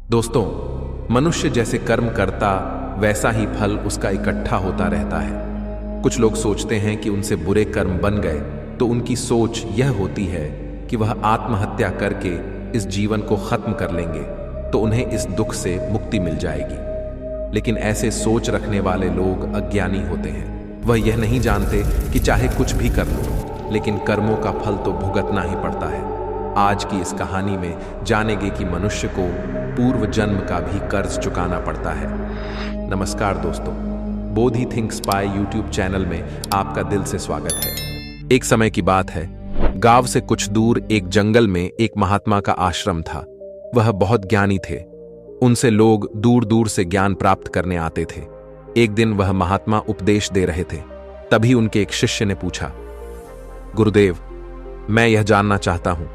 दोस्तों, मनुष्य जैसे कर्म करता वैसा ही फल उसका इकट्ठा होता रहता है। कुछ लोग सोचते हैं कि उनसे बुरे कर्म बन गए तो उनकी सोच यह होती है कि वह आत्महत्या करके इस जीवन को खत्म कर लेंगे तो उन्हें इस दुख से मुक्ति मिल जाएगी। लेकिन ऐसे सोच रखने वाले लोग अज्ञानी होते हैं। वह यह नहीं जानते कि चाहे कुछ भी कर लो, लेकिन कर्मों का फल तो भुगतना ही पड़ता है। आज की इस कहानी में जानेंगे कि मनुष्य को पूर्व जन्म का भी कर्ज चुकाना पड़ता है। नमस्कार दोस्तों, बोधि थिंक्स बाय यूट्यूब चैनल में आपका दिल से स्वागत है। एक समय की बात है, गांव से कुछ दूर एक जंगल में एक महात्मा का आश्रम था। वह बहुत ज्ञानी थे। उनसे लोग दूर दूर से ज्ञान प्राप्त करने आते थे। एक दिन वह महात्मा उपदेश दे रहे थे। तभी उनके एक शिष्य ने पूछा, गुरुदेव, मैं यह जानना चाहता हूं,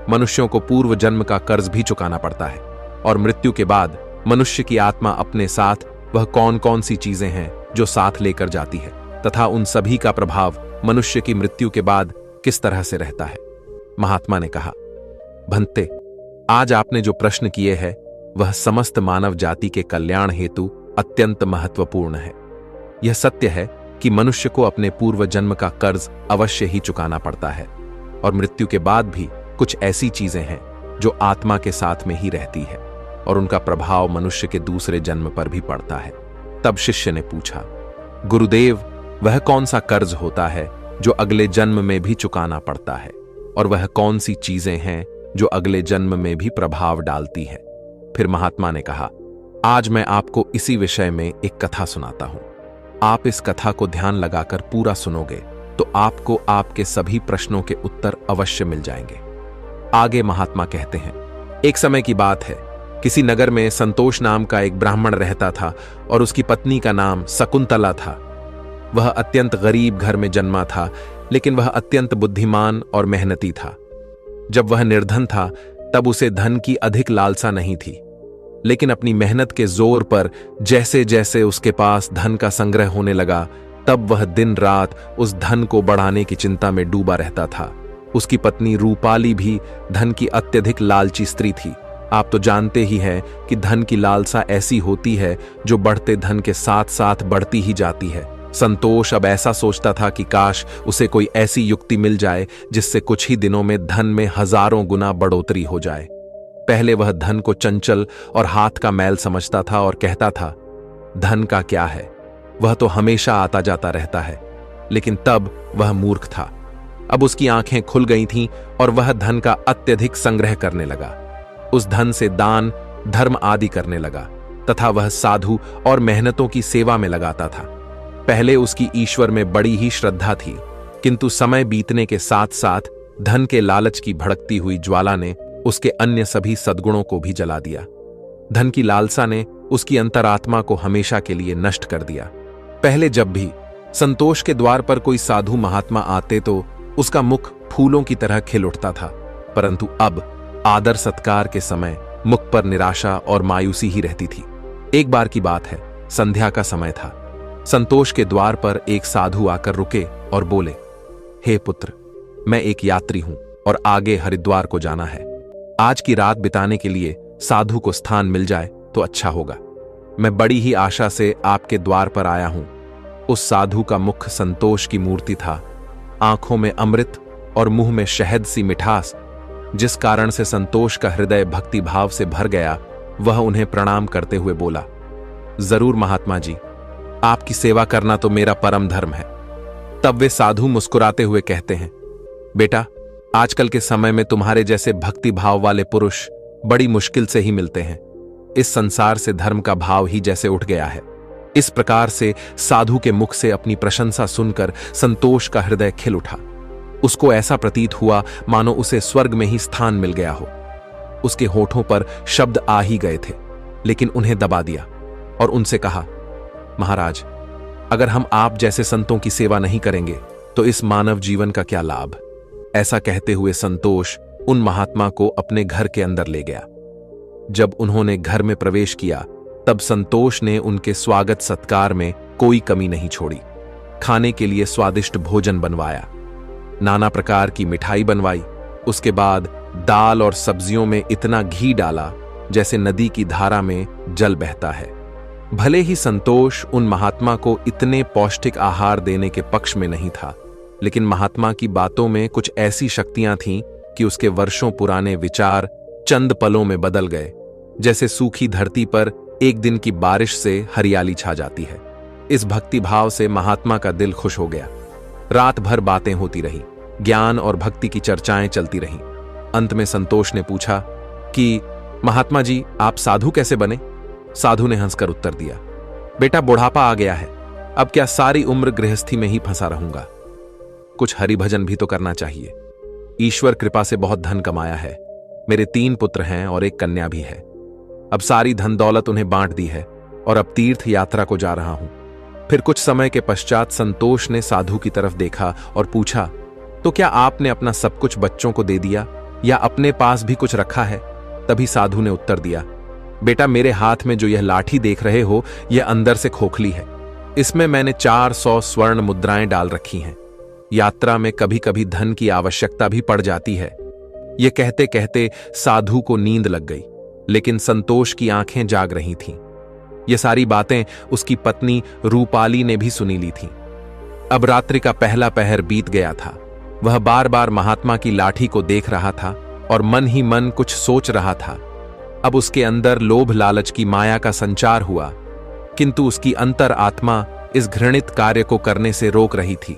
मनुष्यों को पूर्व जन्म का कर्ज भी चुकाना पड़ता है और मृत्यु के बाद मनुष्य की आत्मा अपने साथ वह कौन कौन सी चीजें हैं जो साथ लेकर जाती है तथा उन सभी का प्रभाव मनुष्य की मृत्यु के बाद किस तरह से रहता है। महात्मा ने कहा, भंते, आज आपने जो प्रश्न किए हैं वह समस्त मानव जाति के कल्याण हेतु अत्यंत महत्वपूर्ण है। यह सत्य है कि मनुष्य को अपने पूर्व जन्म का कर्ज अवश्य ही चुकाना पड़ता है और मृत्यु के बाद भी कुछ ऐसी चीजें हैं जो आत्मा के साथ में ही रहती है और उनका प्रभाव मनुष्य के दूसरे जन्म पर भी पड़ता है। तब शिष्य ने पूछा, गुरुदेव, वह कौन सा कर्ज होता है जो अगले जन्म में भी चुकाना पड़ता है और वह कौन सी चीजें हैं जो अगले जन्म में भी प्रभाव डालती है। फिर महात्मा ने कहा, आज मैं आपको इसी विषय में एक कथा सुनाता हूं। आप इस कथा को ध्यान लगाकर पूरा सुनोगे तो आपको आपके सभी प्रश्नों के उत्तर अवश्य मिल जाएंगे। आगे महात्मा कहते हैं, एक समय की बात है, किसी नगर में संतोष नाम का एक ब्राह्मण रहता था और उसकी पत्नी का नाम शकुंतला था। वह अत्यंत गरीब घर में जन्मा था, लेकिन वह अत्यंत बुद्धिमान और मेहनती था। जब वह निर्धन था तब उसे धन की अधिक लालसा नहीं थी, लेकिन अपनी मेहनत के जोर पर जैसे जैसे उसके पास धन का संग्रह होने लगा, तब वह दिन रात उस धन को बढ़ाने की चिंता में डूबा रहता था। उसकी पत्नी रूपाली भी धन की अत्यधिक लालची स्त्री थी। आप तो जानते ही हैं कि धन की लालसा ऐसी होती है जो बढ़ते धन के साथ साथ बढ़ती ही जाती है। संतोष अब ऐसा सोचता था कि काश उसे कोई ऐसी युक्ति मिल जाए जिससे कुछ ही दिनों में धन में हजारों गुना बढ़ोतरी हो जाए। पहले वह धन को चंचल और हाथ का मैल समझता था और कहता था, धन का क्या है, वह तो हमेशा आता जाता रहता है। लेकिन तब वह मूर्ख था। अब उसकी आंखें खुल गई थीं और वह धन का अत्यधिक संग्रह करने लगा। उस धन से दान, धर्म आदि करने लगा तथा वह साधु और मेहनतों की सेवा में लगाता था। पहले उसकी ईश्वर में बड़ी ही श्रद्धा थी, किंतु समय बीतने के साथ साथ धन के लालच की भड़कती हुई ज्वाला ने उसके अन्य सभी सद्गुणों को भी जला दिया। धन की लालसा ने उसकी अंतरात्मा को हमेशा के लिए नष्ट कर दिया। पहले जब भी संतोष के द्वार पर कोई साधु महात्मा आते तो उसका मुख फूलों की तरह खिल उठता था, परंतु अब आदर सत्कार के समय मुख पर निराशा और मायूसी ही रहती थी। एक बार की बात है, संध्या का समय था। संतोष के द्वार पर एक साधु आकर रुके और बोले, हे पुत्र, मैं एक यात्री हूं और आगे हरिद्वार को जाना है। आज की रात बिताने के लिए साधु को स्थान मिल जाए तो अच्छा होगा। मैं बड़ी ही आशा से आपके द्वार पर आया हूं। उस साधु का मुख संतोष की मूर्ति था, आंखों में अमृत और मुंह में शहद सी मिठास, जिस कारण से संतोष का हृदय भक्ति भाव से भर गया। वह उन्हें प्रणाम करते हुए बोला, जरूर महात्मा जी, आपकी सेवा करना तो मेरा परम धर्म है। तब वे साधु मुस्कुराते हुए कहते हैं, बेटा, आजकल के समय में तुम्हारे जैसे भक्ति भाव वाले पुरुष बड़ी मुश्किल से ही मिलते हैं। इस संसार से धर्म का भाव ही जैसे उठ गया है। इस प्रकार से साधु के मुख से अपनी प्रशंसा सुनकर संतोष का हृदय खिल उठा। उसको ऐसा प्रतीत हुआ मानो उसे स्वर्ग में ही स्थान मिल गया हो। उसके होठों पर शब्द आ ही गए थे, लेकिन उन्हें दबा दिया और उनसे कहा, महाराज, अगर हम आप जैसे संतों की सेवा नहीं करेंगे तो इस मानव जीवन का क्या लाभ। ऐसा कहते हुए संतोष उन महात्मा को अपने घर के अंदर ले गया। जब उन्होंने घर में प्रवेश किया तब संतोष ने उनके स्वागत सत्कार में कोई कमी नहीं छोड़ी। खाने के लिए स्वादिष्ट भोजन बनवाया, नाना प्रकार की मिठाई बनवाई। उसके बाद दाल और सब्जियों में इतना घी डाला जैसे नदी की धारा में जल बहता है। भले ही संतोष उन महात्मा को इतने पौष्टिक आहार देने के पक्ष में नहीं था, लेकिन महात्मा की बातों में कुछ ऐसी शक्तियां थीं कि उसके वर्षों पुराने विचार चंद पलों में बदल गए। जैसे सूखी धरती पर एक दिन की बारिश से हरियाली छा जाती है। इस भक्ति भाव से महात्मा का दिल खुश हो गया। रात भर बातें होती रहीं, ज्ञान और भक्ति की चर्चाएं चलती रहीं। अंत में संतोष ने पूछा कि महात्मा जी, आप साधु कैसे बने? साधु ने हंसकर उत्तर दिया, बेटा, बुढ़ापा आ गया है, अब क्या सारी उम्र गृहस्थी में ही फंसा रहूंगा। कुछ हरिभजन भी तो करना चाहिए। ईश्वर कृपा से बहुत धन कमाया है। मेरे 3 पुत्र हैं और एक कन्या भी है। अब सारी धन दौलत उन्हें बांट दी है और अब तीर्थ यात्रा को जा रहा हूं। फिर कुछ समय के पश्चात संतोष ने साधु की तरफ देखा और पूछा, तो क्या आपने अपना सब कुछ बच्चों को दे दिया या अपने पास भी कुछ रखा है? तभी साधु ने उत्तर दिया, बेटा, मेरे हाथ में जो यह लाठी देख रहे हो, यह अंदर से खोखली है। इसमें मैंने 400 स्वर्ण मुद्राएं डाल रखी हैं। यात्रा में कभी कभी धन की आवश्यकता भी पड़ जाती है। यह कहते कहते साधु को नींद लग गई, लेकिन संतोष की आंखें जाग रही थीं। ये सारी बातें उसकी पत्नी रूपाली ने भी सुनी ली थीं। अब रात्रि का पहला पहर बीत गया था। वह बार बार महात्मा की लाठी को देख रहा था और मन ही मन कुछ सोच रहा था। अब उसके अंदर लोभ लालच की माया का संचार हुआ, किंतु उसकी अंतर आत्मा इस घृणित कार्य को करने से रोक रही थी।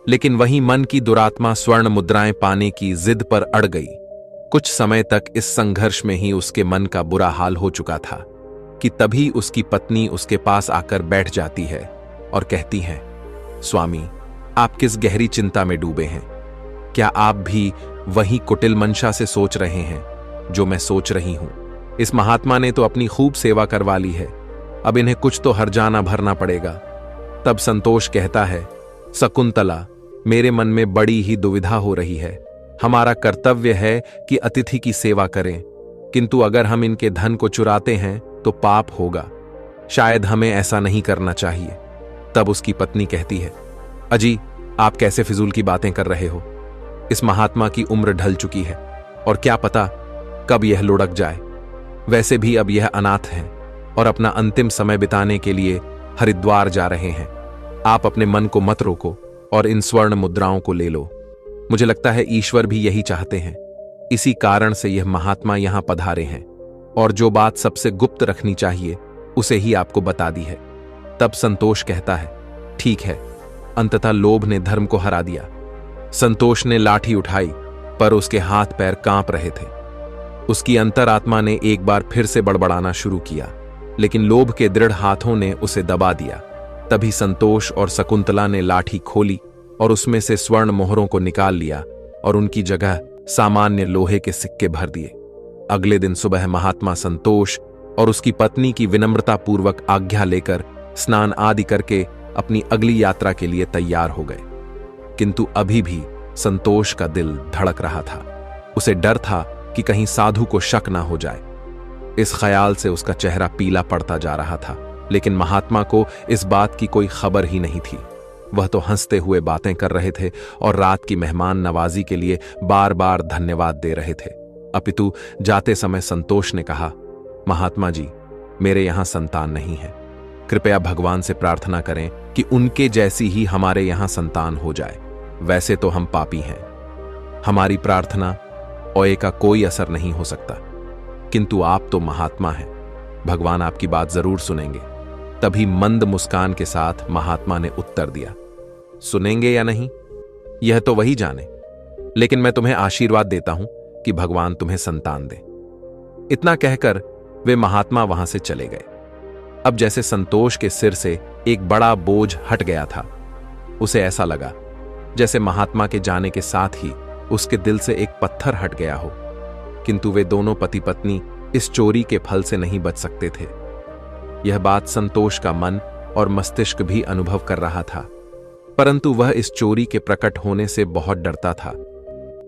लेकिन वहीं मन की दुरात्मा स्वर्ण मुद्राएं पाने की जिद पर अड़ गई। कुछ समय तक इस संघर्ष में ही उसके मन का बुरा हाल हो चुका था कि तभी उसकी पत्नी उसके पास आकर बैठ जाती है और कहती है, स्वामी, आप किस गहरी चिंता में डूबे हैं? क्या आप भी वही कुटिल मंशा से सोच रहे हैं जो मैं सोच रही हूं? इस महात्मा ने तो अपनी खूब सेवा करवा ली है, अब इन्हें कुछ तो हर्जाना भरना पड़ेगा। तब संतोष कहता है, शकुंतला, मेरे मन में बड़ी ही दुविधा हो रही है। हमारा कर्तव्य है कि अतिथि की सेवा करें, किंतु अगर हम इनके धन को चुराते हैं तो पाप होगा। शायद हमें ऐसा नहीं करना चाहिए। तब उसकी पत्नी कहती है, अजी, आप कैसे फिजूल की बातें कर रहे हो? इस महात्मा की उम्र ढल चुकी है और क्या पता कब यह लुढ़क जाए। वैसे भी अब यह अनाथ हैं और अपना अंतिम समय बिताने के लिए हरिद्वार जा रहे हैं। आप अपने मन को मत रोको और इन स्वर्ण मुद्राओं को ले लो। मुझे लगता है ईश्वर भी यही चाहते हैं। इसी कारण से यह महात्मा यहां पधारे हैं और जो बात सबसे गुप्त रखनी चाहिए उसे ही आपको बता दी है। तब संतोष कहता है, ठीक है। अंततः लोभ ने धर्म को हरा दिया। संतोष ने लाठी उठाई, पर उसके हाथ पैर कांप रहे थे। उसकी अंतरात्मा ने एक बार फिर से बड़बड़ाना शुरू किया, लेकिन लोभ के दृढ़ हाथों ने उसे दबा दिया। तभी संतोष और शकुंतला ने लाठी खोली और उसमें से स्वर्ण मोहरों को निकाल लिया और उनकी जगह सामान्य लोहे के सिक्के भर दिए। अगले दिन सुबह महात्मा संतोष और उसकी पत्नी की विनम्रतापूर्वक आज्ञा लेकर स्नान आदि करके अपनी अगली यात्रा के लिए तैयार हो गए। किंतु अभी भी संतोष का दिल धड़क रहा था। उसे डर था कि कहीं साधु को शक ना हो जाए। इस ख्याल से उसका चेहरा पीला पड़ता जा रहा था, लेकिन महात्मा को इस बात की कोई खबर ही नहीं थी। वह तो हंसते हुए बातें कर रहे थे और रात की मेहमान नवाजी के लिए बार बार धन्यवाद दे रहे थे। अपितु जाते समय संतोष ने कहा, महात्मा जी, मेरे यहां संतान नहीं है। कृपया भगवान से प्रार्थना करें कि उनके जैसी ही हमारे यहां संतान हो जाए। वैसे तो हम पापी हैं, हमारी प्रार्थना ओए का कोई असर नहीं हो सकता, किंतु आप तो महात्मा हैं, भगवान आपकी बात जरूर सुनेंगे। तभी मंद मुस्कान के साथ महात्मा ने उत्तर दिया, सुनेंगे या नहीं यह तो वही जाने, लेकिन मैं तुम्हें आशीर्वाद देता हूं कि भगवान तुम्हें संतान दे। इतना कहकर वे महात्मा वहां से चले गए। अब जैसे संतोष के सिर से एक बड़ा बोझ हट गया था। उसे ऐसा लगा जैसे महात्मा के जाने के साथ ही उसके दिल से एक पत्थर हट गया हो। किंतु वे दोनों पति पत्नी इस चोरी के फल से नहीं बच सकते थे। यह बात संतोष का मन और मस्तिष्क भी अनुभव कर रहा था, परंतु वह इस चोरी के प्रकट होने से बहुत डरता था।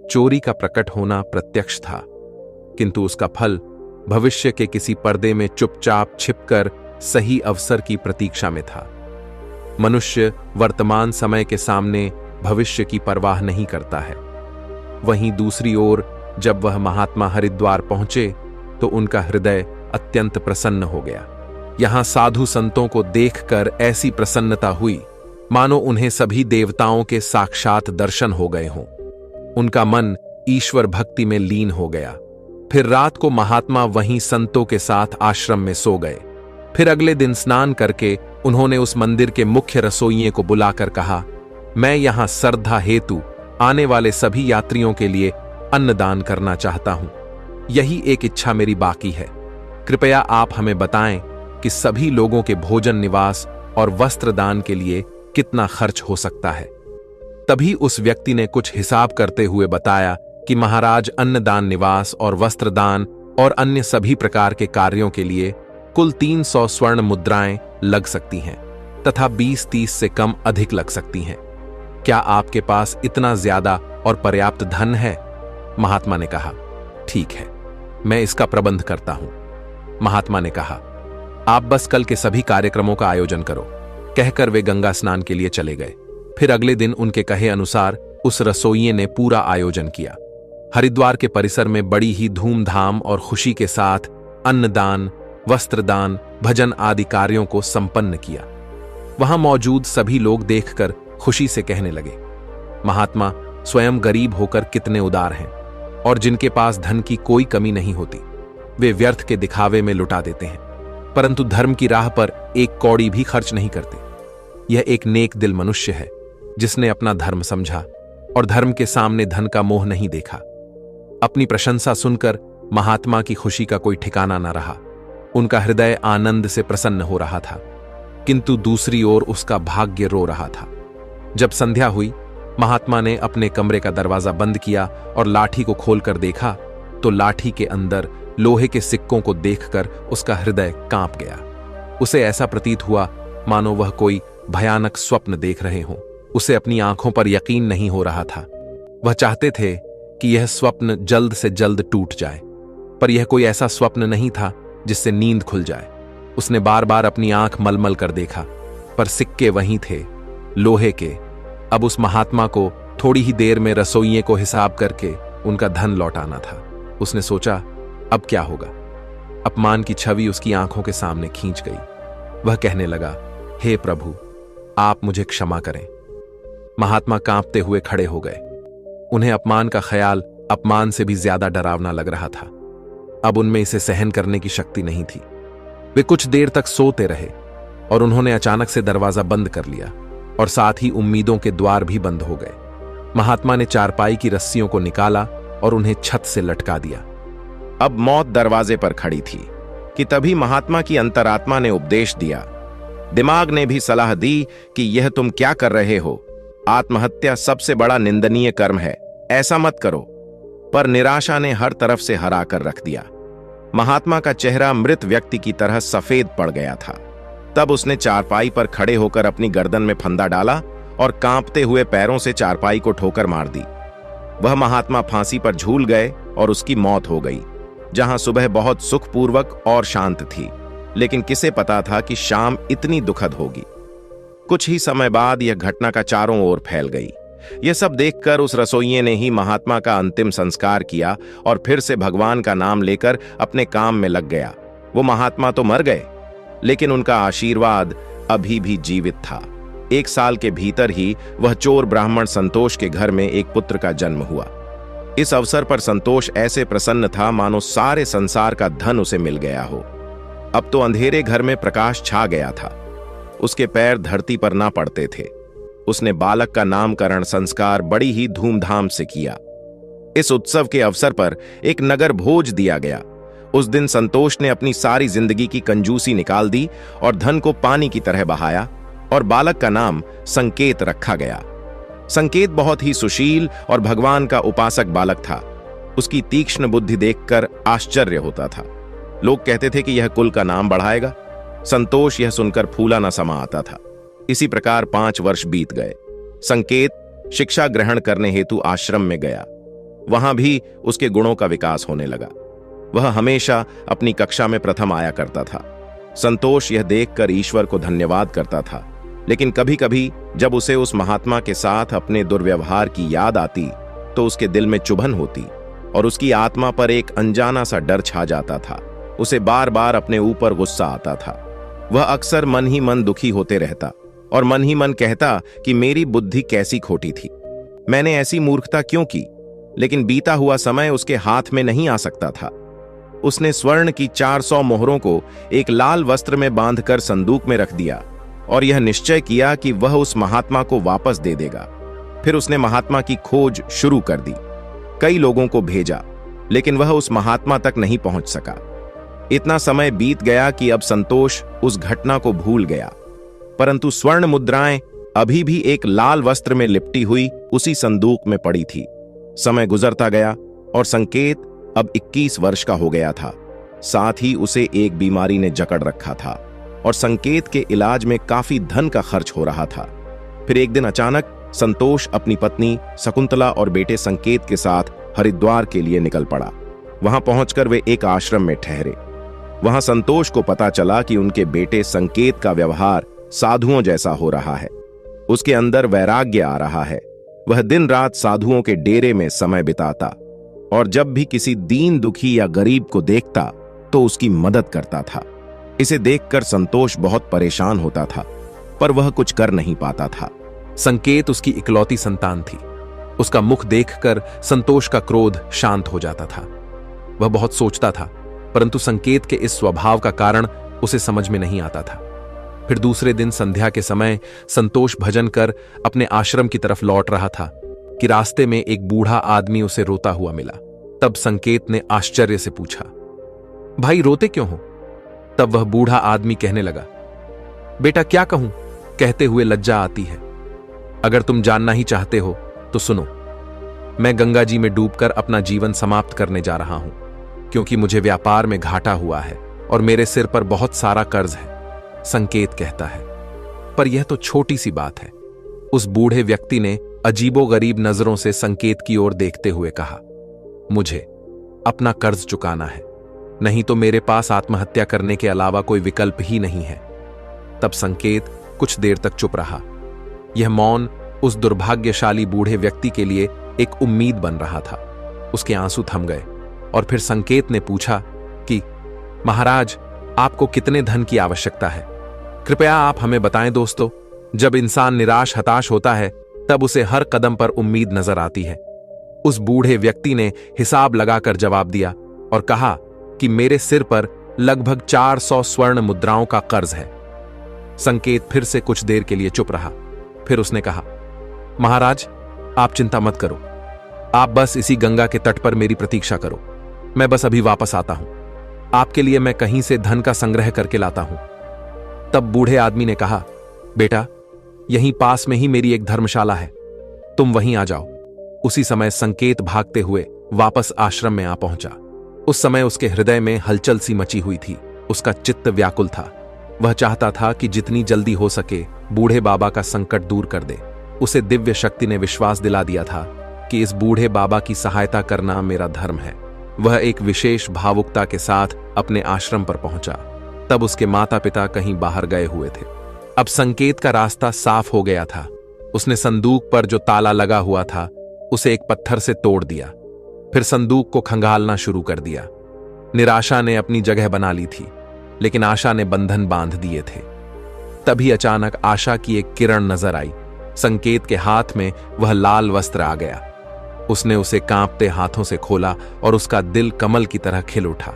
चोरी का प्रकट होना प्रत्यक्ष था, किंतु उसका फल भविष्य के किसी पर्दे में चुपचाप छिपकर सही अवसर की प्रतीक्षा में था। मनुष्य वर्तमान समय के सामने भविष्य की परवाह नहीं करता है। वहीं दूसरी ओर जब वह महात्मा हरिद्वार पहुंचे तो उनका हृदय अत्यंत प्रसन्न हो गया। यहां साधु संतों को देखकर ऐसी प्रसन्नता हुई मानो उन्हें सभी देवताओं के साक्षात दर्शन हो गए हों। उनका मन ईश्वर भक्ति में लीन हो गया। फिर रात को महात्मा वहीं संतों के साथ आश्रम में सो गए। फिर अगले दिन स्नान करके उन्होंने उस मंदिर के मुख्य रसोइये को बुलाकर कहा, मैं यहां श्रद्धा हेतु आने वाले सभी यात्रियों के लिए अन्नदान करना चाहता हूं। यही एक इच्छा मेरी बाकी है। कृपया आप हमें बताएं कि सभी लोगों के भोजन, निवास और वस्त्र दान के लिए कितना खर्च हो सकता है। तभी उस व्यक्ति ने कुछ हिसाब करते हुए बताया कि महाराज, अन्नदान, निवास और वस्त्रदान और अन्य सभी प्रकार के कार्यों के लिए कुल 300 स्वर्ण मुद्राएं लग सकती हैं तथा 20-30 से कम अधिक लग सकती हैं। क्या आपके पास इतना ज्यादा और पर्याप्त धन है? महात्मा ने कहा, ठीक है, मैं इसका प्रबंध करता हूं। महात्मा ने कहा, आप बस कल के सभी कार्यक्रमों का आयोजन करो। कहकर वे गंगा स्नान के लिए चले गए। फिर अगले दिन उनके कहे अनुसार उस रसोइये ने पूरा आयोजन किया। हरिद्वार के परिसर में बड़ी ही धूमधाम और खुशी के साथ अन्नदान, वस्त्रदान, भजन आदि कार्यों को संपन्न किया। वहां मौजूद सभी लोग देखकर खुशी से कहने लगे, महात्मा स्वयं गरीब होकर कितने उदार हैं और जिनके पास धन की कोई कमी नहीं होती, वे व्यर्थ के दिखावे में लुटा देते हैं, परंतु धर्म की राह पर एक कौड़ी भी खर्च नहीं करते। यह एक नेक दिल मनुष्य है जिसने अपना धर्म समझा और धर्म के सामने धन का मोह नहीं देखा। अपनी प्रशंसा सुनकर महात्मा की खुशी का कोई ठिकाना न रहा। उनका हृदय आनंद से प्रसन्न हो रहा था, किंतु दूसरी ओर उसका भाग्य रो रहा था। जब संध्या हुई, महात्मा ने अपने कमरे का दरवाजा बंद किया और लाठी को खोलकर देखा तो लाठी के अंदर लोहे के सिक्कों को देखकर उसका हृदय कांप गया। उसे ऐसा प्रतीत हुआ मानो वह कोई भयानक स्वप्न देख रहे हों। उसे अपनी आंखों पर यकीन नहीं हो रहा था। वह चाहते थे कि यह स्वप्न जल्द से जल्द टूट जाए, पर यह कोई ऐसा स्वप्न नहीं था जिससे नींद खुल जाए। उसने बार बार अपनी आंख मलमल कर देखा, पर सिक्के वहीं थे, लोहे के। अब उस महात्मा को थोड़ी ही देर में रसोइये को हिसाब करके उनका धन लौटाना था। उसने सोचा, अब क्या होगा? अपमान की छवि उसकी आंखों के सामने खींच गई। वह कहने लगा, हे प्रभु, आप मुझे क्षमा करें। महात्मा कांपते हुए खड़े हो गए। उन्हें अपमान का ख्याल अपमान से भी ज्यादा डरावना लग रहा था। अब उनमें इसे सहन करने की शक्ति नहीं थी। वे कुछ देर तक सोते रहे और उन्होंने अचानक से दरवाजा बंद कर लिया और साथ ही उम्मीदों के द्वार भी बंद हो गए। महात्मा ने चारपाई की रस्सियों को निकाला और उन्हें छत से लटका दिया। अब मौत दरवाजे पर खड़ी थी कि तभी महात्मा की अंतरात्मा ने उपदेश दिया। दिमाग ने भी सलाह दी कि यह तुम क्या कर रहे हो? आत्महत्या सबसे बड़ा निंदनीय कर्म है, ऐसा मत करो। पर निराशा ने हर तरफ से हरा कर रख दिया। महात्मा का चेहरा मृत व्यक्ति की तरह सफेद पड़ गया था। तब उसने चारपाई पर खड़े होकर अपनी गर्दन में फंदा डाला और कांपते हुए पैरों से चारपाई को ठोकर मार दी। वह महात्मा फांसी पर झूल गए और उसकी मौत हो गई। जहां सुबह बहुत सुखपूर्वक और शांत थी, लेकिन किसे पता था कि शाम इतनी दुखद होगी। कुछ ही समय बाद यह घटना का चारों ओर फैल गई। यह सब देखकर उस रसोइये ने ही महात्मा का अंतिम संस्कार किया और फिर से भगवान का नाम लेकर अपने काम में लग गया। वो महात्मा तो मर गए, लेकिन उनका आशीर्वाद अभी भी जीवित था। 1 साल के भीतर ही वह चोर ब्राह्मण संतोष के घर में एक पुत्र का जन्म हुआ। इस अवसर पर संतोष ऐसे प्रसन्न था मानो सारे संसार का धन उसे मिल गया हो। अब तो अंधेरे घर में प्रकाश छा गया था। उसके पैर धरती पर ना पड़ते थे। उसने बालक का नामकरण संस्कार बड़ी ही धूमधाम से किया। इस उत्सव के अवसर पर एक नगर भोज दिया गया। उस दिन संतोष ने अपनी सारी जिंदगी की कंजूसी निकाल दी और धन को पानी की तरह बहाया और बालक का नाम संकेत रखा गया। संकेत बहुत ही सुशील और भगवान का उपासक बालक था। उसकी तीक्ष्ण बुद्धि देखकर आश्चर्य होता था। लोग कहते थे कि यह कुल का नाम बढ़ाएगा। संतोष यह सुनकर फूला न समा आता था। इसी प्रकार 5 वर्ष बीत गए। संकेत शिक्षा ग्रहण करने हेतु आश्रम में गया। वहां भी उसके गुणों का विकास होने लगा। वह हमेशा अपनी कक्षा में प्रथम आया करता था। संतोष यह देखकर ईश्वर को धन्यवाद करता था, लेकिन कभी कभी जब उसे उस महात्मा के साथ अपने दुर्व्यवहार की याद आती तो उसके दिल में चुभन होती। और उसकी आत्मा पर एक अनजाना सा डर छा जाता था। उसे बार बार अपने ऊपर गुस्सा आता था। वह अक्सर मन ही मन दुखी होते रहता और मन ही मन कहता कि मेरी बुद्धि कैसी खोटी थी, मैंने ऐसी मूर्खता क्यों की। लेकिन बीता हुआ समय उसके हाथ में नहीं आ सकता था। उसने स्वर्ण की 400 मोहरों को एक लाल वस्त्र में बांधकर संदूक में रख दिया और यह निश्चय किया कि वह उस महात्मा को वापस दे देगा। फिर उसने महात्मा की खोज शुरू कर दी। कई लोगों को भेजा, लेकिन वह उस महात्मा तक नहीं पहुंच सका। इतना समय बीत गया कि अब संतोष उस घटना को भूल गया, परंतु स्वर्ण मुद्राएं अभी भी एक लाल वस्त्र में लिपटी हुई उसी संदूक में पड़ी थी। समय गुजरता गया और संकेत अब 21 वर्ष का हो गया था। साथ ही उसे एक बीमारी ने जकड़ रखा था और संकेत के इलाज में काफी धन का खर्च हो रहा था। फिर एक दिन अचानक संतोष अपनी पत्नी शकुंतला और बेटे संकेत के साथ हरिद्वार के लिए निकल पड़ा। वहां पहुंचकर वे एक आश्रम में ठहरे। वहां संतोष को पता चला कि उनके बेटे संकेत का व्यवहार साधुओं जैसा हो रहा है। उसके अंदर वैराग्य आ रहा है। वह दिन रात साधुओं के डेरे में समय बिताता और जब भी किसी दीन दुखी या गरीब को देखता तो उसकी मदद करता था। इसे देखकर संतोष बहुत परेशान होता था, पर वह कुछ कर नहीं पाता था। संकेत उसकी इकलौती संतान थी। उसका मुख देखकर संतोष का क्रोध शांत हो जाता था। वह बहुत सोचता था, परंतु संकेत के इस स्वभाव का कारण उसे समझ में नहीं आता था। फिर दूसरे दिन संध्या के समय संतोष भजन कर अपने आश्रम की तरफ लौट रहा था कि रास्ते में एक बूढ़ा आदमी उसे रोता हुआ मिला। तब संकेत ने आश्चर्य से पूछा, भाई रोते क्यों हो? तब वह बूढ़ा आदमी कहने लगा, बेटा क्या कहूं, कहते हुए लज्जा आती है। अगर तुम जानना ही चाहते हो तो सुनो, मैं गंगा जी में डूबकर अपना जीवन समाप्त करने जा रहा हूं, क्योंकि मुझे व्यापार में घाटा हुआ है और मेरे सिर पर बहुत सारा कर्ज है। संकेत कहता है, पर यह तो छोटी सी बात है। उस बूढ़े व्यक्ति ने अजीबोगरीब नजरों से संकेत की ओर देखते हुए कहा, मुझे अपना कर्ज चुकाना है, नहीं तो मेरे पास आत्महत्या करने के अलावा कोई विकल्प ही नहीं है। तब संकेत कुछ देर तक चुप रहा। यह मौन उस दुर्भाग्यशाली बूढ़े व्यक्ति के लिए एक उम्मीद बन रहा था। उसके आंसू थम गए और फिर संकेत ने पूछा कि महाराज, आपको कितने धन की आवश्यकता है? कृपया आप हमें बताएं दोस्तों। जब इंसान निराश हताश होता है तब उसे हर कदम पर उम्मीद नजर आती है। उस बूढ़े व्यक्ति ने हिसाब लगाकर जवाब दिया और कहा कि मेरे सिर पर लगभग 400 स्वर्ण मुद्राओं का कर्ज है। संकेत फिर से कुछ देर के लिए चुप रहा। फिर उसने कहा, महाराज आप चिंता मत करो, आप बस इसी गंगा के तट पर मेरी प्रतीक्षा करो। मैं बस अभी वापस आता हूं। आपके लिए मैं कहीं से धन का संग्रह करके लाता हूं। तब बूढ़े आदमी ने कहा, बेटा यहीं पास में ही मेरी एक धर्मशाला है, तुम वहीं आ जाओ। उसी समय संकेत भागते हुए वापस आश्रम में आ पहुंचा। उस समय उसके हृदय में हलचल सी मची हुई थी। उसका चित्त व्याकुल था। वह चाहता था कि जितनी जल्दी हो सके बूढ़े बाबा का संकट दूर कर दे। उसे दिव्य शक्ति ने विश्वास दिला दिया था कि इस बूढ़े बाबा की सहायता करना मेरा धर्म है। वह एक विशेष भावुकता के साथ अपने आश्रम पर पहुंचा। तब उसके माता पिता कहीं बाहर गए हुए थे। अब संकेत का रास्ता साफ हो गया था। उसने संदूक पर जो ताला लगा हुआ था उसे एक पत्थर से तोड़ दिया। फिर संदूक को खंगालना शुरू कर दिया। निराशा ने अपनी जगह बना ली थी, लेकिन आशा ने बंधन बांध दिए थे। तभी अचानक आशा की एक किरण नजर आई। संकेत के हाथ में वह लाल वस्त्र आ गया। उसने उसे कांपते हाथों से खोला और उसका दिल कमल की तरह खिल उठा।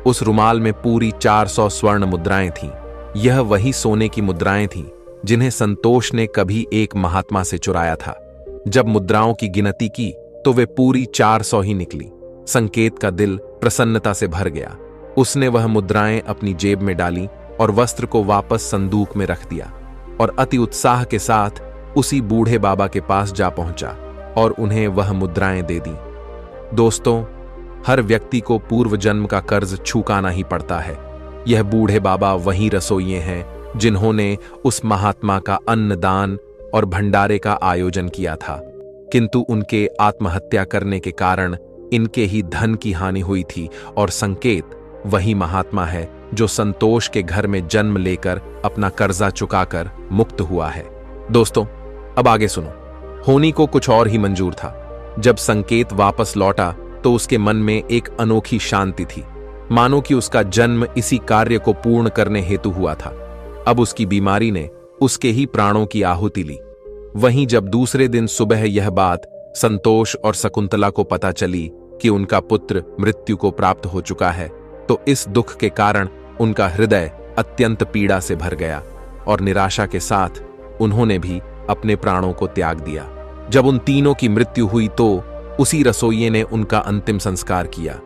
उस रुमाल में पूरी 400 स्वर्ण मुद्राएं थीं। यह वही सोने की मुद्राएं थीं जिन्हें संतोष ने कभी एक महात्मा से चुराया था। जब मुद्राओं की गिनती की तो वे पूरी 400 ही निकली। संकेत का दिल प्रसन्नता से भर गया। उसने वह मुद्राएं अपनी जेब में डाली और वस्त्र को वापस संदूक में रख दिया और अति उत्साह के साथ उसी बूढ़े बाबा के पास जा पहुंचा और उन्हें वह मुद्राएं दे दी। दोस्तों, हर व्यक्ति को पूर्व जन्म का कर्ज चुकाना ही पड़ता है। यह बूढ़े बाबा वही रसोइये हैं जिन्होंने उस महात्मा का अन्नदान और भंडारे का आयोजन किया था, किंतु उनके आत्महत्या करने के कारण इनके ही धन की हानि हुई थी। और संकेत वही महात्मा है जो संतोष के घर में जन्म लेकर अपना कर्जा चुकाकर मुक्त हुआ है। दोस्तों, अब आगे सुनो। होनी को कुछ और ही मंजूर था। जब संकेत वापस लौटा तो उसके मन में एक अनोखी शांति थी, मानो कि उसका जन्म इसी कार्य को पूर्ण करने हेतु हुआ था। अब उसकी बीमारी ने उसके ही प्राणों की आहुति ली। वहीं जब दूसरे दिन सुबह यह बात संतोष और शकुंतला को पता चली कि उनका पुत्र मृत्यु को प्राप्त हो चुका है, तो इस दुख के कारण उनका हृदय अत्यंत पीड़ा से भर गया और निराशा के साथ उन्होंने भी अपने प्राणों को त्याग दिया। जब उन तीनों की मृत्यु हुई तो उसी रसोइये ने उनका अंतिम संस्कार किया।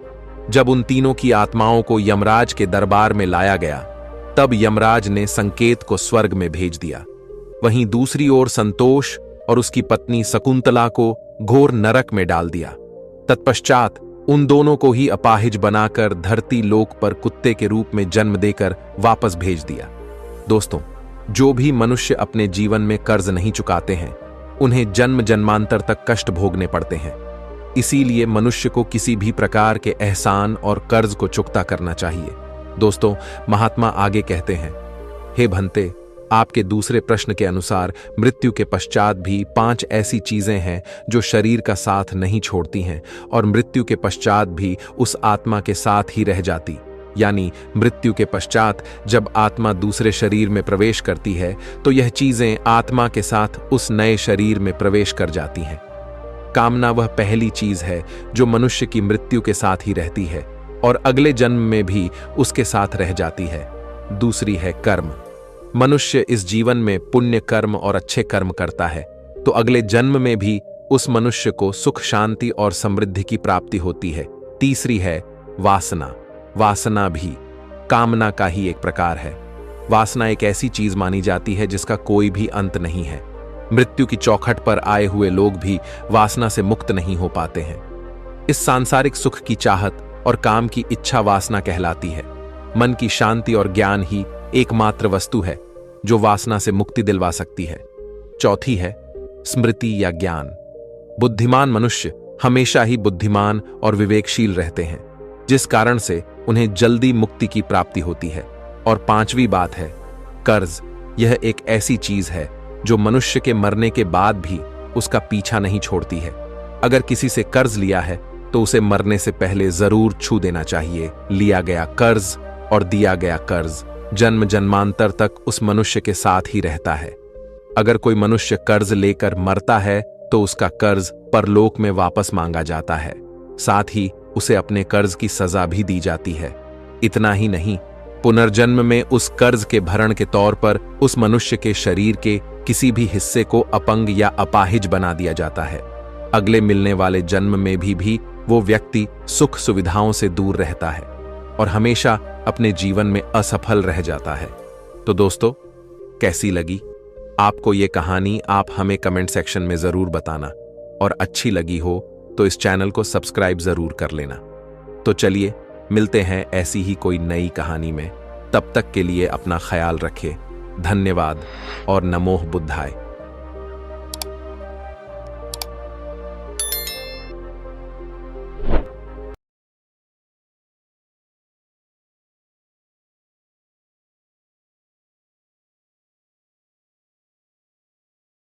जब उन तीनों की आत्माओं को यमराज के दरबार में लाया गया, तब यमराज ने संकेत को स्वर्ग में भेज दिया। वहीं दूसरी ओर संतोष और उसकी पत्नी शकुंतला को घोर नरक में डाल दिया। तत्पश्चात उन दोनों को ही अपाहिज बनाकर धरती लोक पर कुत्ते के रूप में जन्म देकर वापस भेज दिया। दोस्तों, जो भी मनुष्य अपने जीवन में कर्ज नहीं चुकाते हैं, उन्हें जन्म जन्मांतर तक कष्ट भोगने पड़ते हैं। इसीलिए मनुष्य को किसी भी प्रकार के एहसान और कर्ज को चुकता करना चाहिए। दोस्तों, महात्मा आगे कहते हैं, हे भंते, आपके दूसरे प्रश्न के अनुसार मृत्यु के पश्चात भी 5 ऐसी चीजें हैं जो शरीर का साथ नहीं छोड़ती हैं और मृत्यु के पश्चात भी उस आत्मा के साथ ही रह जाती। यानी मृत्यु के पश्चात जब आत्मा दूसरे शरीर में प्रवेश करती है तो यह चीजें आत्मा के साथ उस नए शरीर में प्रवेश कर जाती हैं। कामना वह पहली चीज है जो मनुष्य की मृत्यु के साथ ही रहती है और अगले जन्म में भी उसके साथ रह जाती है। दूसरी है कर्म। मनुष्य इस जीवन में पुण्य कर्म और अच्छे कर्म करता है तो अगले जन्म में भी उस मनुष्य को सुख, शांति और समृद्धि की प्राप्ति होती है। तीसरी है वासना। वासना भी कामना का ही एक प्रकार है। वासना एक ऐसी चीज मानी जाती है जिसका कोई भी अंत नहीं है। मृत्यु की चौखट पर आए हुए लोग भी वासना से मुक्त नहीं हो पाते हैं। इस सांसारिक सुख की चाहत और काम की इच्छा वासना कहलाती है। मन की शांति और ज्ञान ही एकमात्र वस्तु है जो वासना से मुक्ति दिलवा सकती है। चौथी है स्मृति या ज्ञान। बुद्धिमान मनुष्य हमेशा ही बुद्धिमान और विवेकशील रहते हैं, जिस कारण से उन्हें जल्दी मुक्ति की प्राप्ति होती है। और 5वीं बात है कर्ज। यह एक ऐसी चीज है जो मनुष्य के मरने के बाद भी उसका पीछा नहीं छोड़ती है। अगर किसी से कर्ज लिया है तो उसे मरने से पहले जरूर छू देना चाहिए। लिया गया कर्ज और दिया गया कर्ज जन्म जन्मांतर तक उस मनुष्य के साथ ही रहता है। अगर कोई मनुष्य कर्ज लेकर मरता है तो उसका कर्ज परलोक में वापस मांगा जाता है, साथ ही उसे अपने कर्ज की सजा भी दी जाती है। इतना ही नहीं, पुनर्जन्म में उस कर्ज के भरण के तौर पर उस मनुष्य के शरीर के किसी भी हिस्से को अपंग या अपाहिज बना दिया जाता है। अगले मिलने वाले जन्म में भी वो व्यक्ति सुख सुविधाओं से दूर रहता है और हमेशा अपने जीवन में असफल रह जाता है। तो दोस्तों, कैसी लगी आपको ये कहानी? आप हमें कमेंट सेक्शन में जरूर बताना, और अच्छी लगी हो तो इस चैनल को सब्सक्राइब जरूर कर लेना। तो चलिए मिलते हैं ऐसी ही कोई नई कहानी में। तब तक के लिए अपना ख्याल रखें। धन्यवाद और नमोः बुद्धाय।